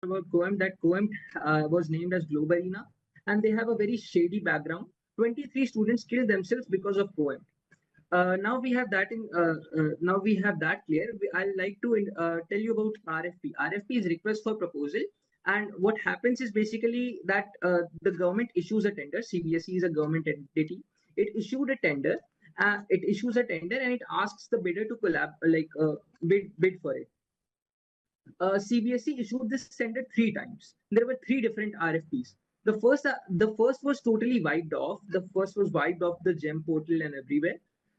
about Coemt, that Coemt was named as Globalina, and they have a very shady background. 23 students killed themselves because of Coemt. Now we have that now we have that clear. I'd like to tell you about RFP. RFP is request for proposal, and what happens is basically that the government issues a tender. CBSE is a government entity. It issued a tender. It issues a tender and it asks the bidder to bid for it. CBSE issued this tender 3 times. There were 3 different RFPs. The first was totally wiped off. The first was wiped off the GEM portal and everywhere.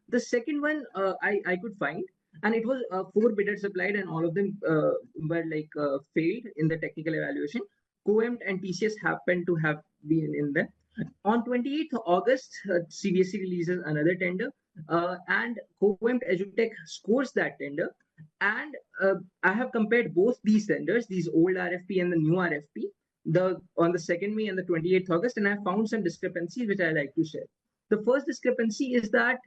The second one I could find, and it was 4 bidders applied, and all of them were failed in the technical evaluation. Coemt and TCS happened to have been in there. On 28th August, CBSE releases another tender, and Coemt Edutech scores that tender. And I have compared both these tenders, these old RFP and the new RFP, on the 2nd May and the 28th August, and I found some discrepancies which I like to share. The first discrepancy is that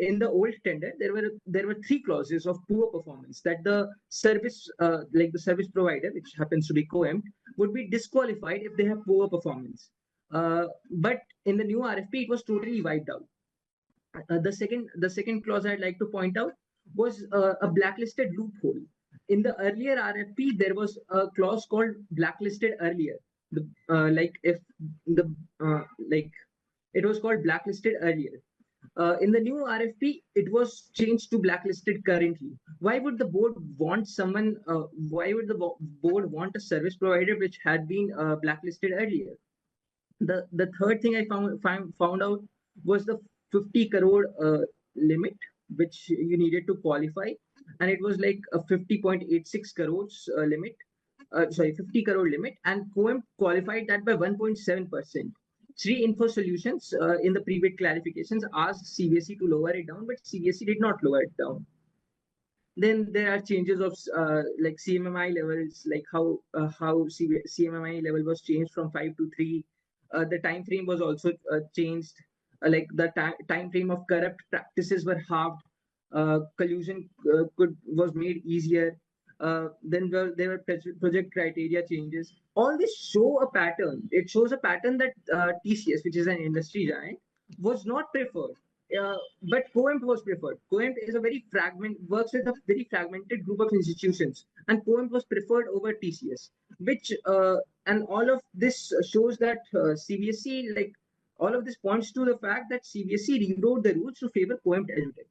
in the old tender there were 3 clauses of poor performance, that the service the service provider, which happens to be Coemt, would be disqualified if they have poor performance. But in the new RFP, it was totally wiped out. The second clause I'd like to point out was a blacklisted loophole. In the earlier RFP, there was a clause called blacklisted earlier. It was called blacklisted earlier. In the new RFP, it was changed to blacklisted currently. Why would the board want someone? Why would the board want a service provider which had been blacklisted earlier? The third thing I found out was the 50 crore limit which you needed to qualify, and it was like a 50.86 crores limit. 50 crore limit, and Coemt qualified that by 1.7%. Sri Info Solutions in the pre-bid clarifications asked CBSE to lower it down, but CBSE did not lower it down. Then there are changes of CMMI levels, like how CMMI level was changed from 5 to 3. The time frame was also changed. The time frame of corrupt practices were halved. Collusion was made easier. Then there were project criteria changes. All this show a pattern. It shows a pattern that TCS, which is an industry giant, was not preferred. But Coemt was preferred. Coemt is works with a very fragmented group of institutions, and Coemt was preferred over TCS. And all of this shows that CBSE, all of this points to the fact that CBSE rewrote the rules to favor Coemt Edutech.